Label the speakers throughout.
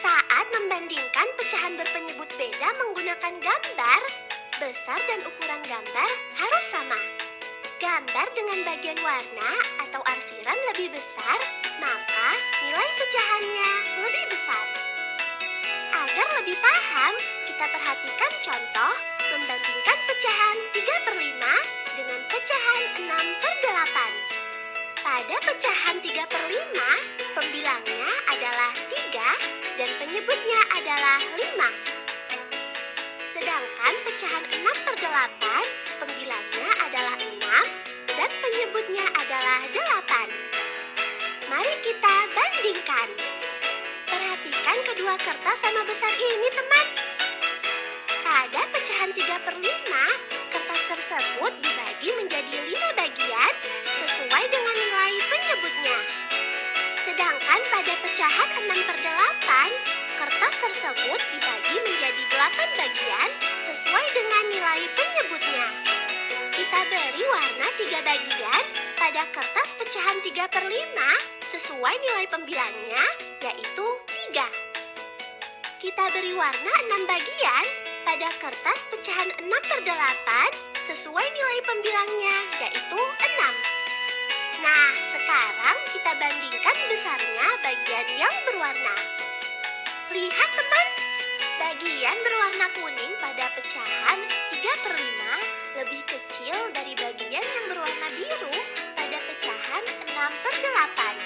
Speaker 1: Saat membandingkan pecahan berpenyebut beda menggunakan gambar, besar dan ukuran gambar harus sama. Gambar dengan bagian warna atau arsiran lebih besar, maka nilai pecahannya lebih besar. Agar lebih paham, kita perhatikan contoh membandingkan pecahan 3/5 dengan pecahan 6/8. Pada pecahan 3/5, pembilangnya adalah 3 dan penyebutnya adalah 5. Sedangkan pecahan 6/8, pembilangnya adalah 6 dan penyebutnya adalah 8. Mari kita bandingkan. Perhatikan kedua kertas sama besar ini, teman. Pada pecahan 3/5, kertas tersebut dibagi menjadi 5 bagian sesuai dengan nilai penyebutnya. Sedangkan pada pecahan 6/8, kertas tersebut dibagi menjadi 8 bagian sesuai dengan nilai penyebutnya. Kita beri warna 3 bagian pada kertas pecahan 3/5 sesuai nilai pembilangnya, yaitu 3. Kita beri warna 6 bagian pada kertas pecahan 6/8 sesuai nilai pembilangnya, yaitu 6. Nah, sekarang kita bandingkan besarnya bagian yang berwarna. Lihat, teman, bagian berwarna kuning pada pecahan 3/5 lebih kecil dari bagian yang berwarna biru pada pecahan 6/8.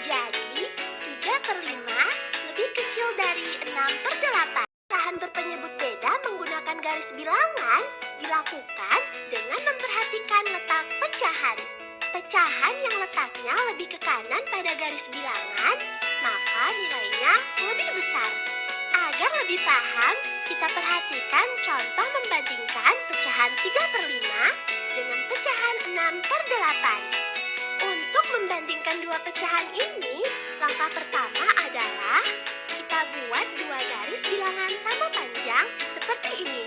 Speaker 1: Jadi, 3/5 lebih kecil dari 6/8. Pecahan berpenyebut beda menggunakan garis bilangan dilakukan dengan memperhatikan letak pecahan. Pecahan yang letaknya lebih ke kanan pada garis bilangan, maka nilainya lebih besar. Agar lebih paham, kita perhatikan contoh membandingkan pecahan 3/5 dengan pecahan 6/8. Untuk membandingkan dua pecahan ini, langkah pertama adalah kita buat dua garis bilangan sama panjang seperti ini.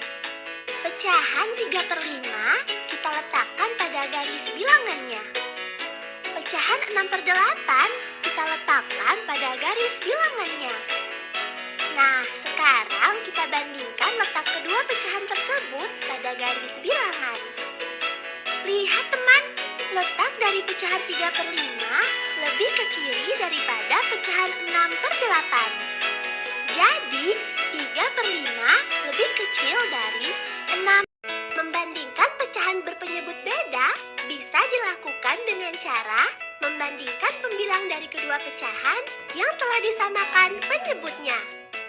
Speaker 1: Pecahan 3/5 kita letakkan pada garis bilangannya. Pecahan 6/8 kita letakkan pada garis bilangannya. Nah, sekarang kita bandingkan letak kedua pecahan tersebut pada garis bilangan. Lihat, teman, letak dari pecahan 3/5 lebih ke kiri daripada pecahan 6/8. Jadi, 3/5 lebih kecil dari 6. Membandingkan pecahan berpenyebut beda bisa dilakukan dengan cara membandingkan pembilang dari kedua pecahan yang telah disamakan penyebutnya.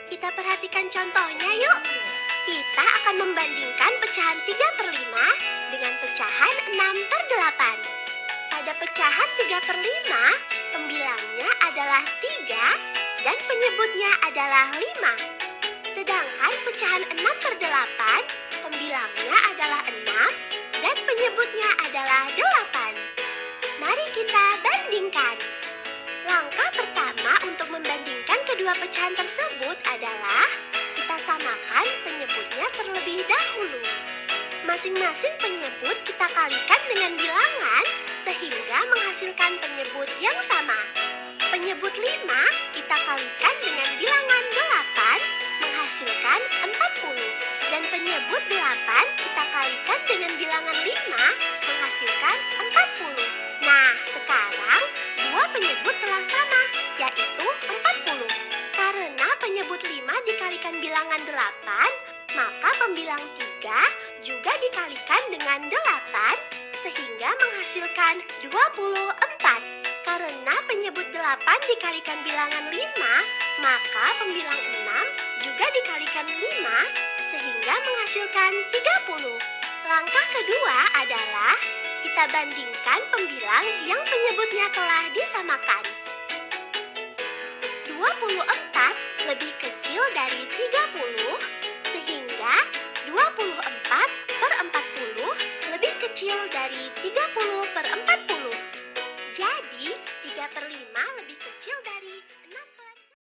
Speaker 1: Kita perhatikan contohnya yuk. Kita akan membandingkan pecahan 3/5 dengan pecahan 6/8. Pada pecahan 3/5, pembilangnya adalah 3 dan penyebutnya adalah 5. Sedangkan pecahan 6/8, pembilangnya adalah 6 dan penyebutnya adalah 8. Mari kita bandingkan. Langkah pertama untuk membandingkan kedua pecahan tersebut adalah kita samakan penyebutnya terlebih dahulu. Masing-masing penyebut kita kalikan dengan bilangan sehingga menghasilkan penyebut yang sama. Penyebut 5 kita kalikan dengan bilangan 8 menghasilkan 40. Dan penyebut 8 kita kalikan dengan bilangan 5 menghasilkan 40. Nah, sekarang dua penyebut telah sama, yaitu 40. Karena penyebut 5 dikalikan bilangan 8, maka pembilang 3 juga dikalikan dengan 8, sehingga menghasilkan 24. Karena penyebut 8 dikalikan bilangan 5, maka pembilang 6 juga dikalikan 5, sehingga menghasilkan 30. Langkah kedua adalah kita bandingkan pembilang yang penyebutnya telah disamakan. 24 lebih kecil dari 30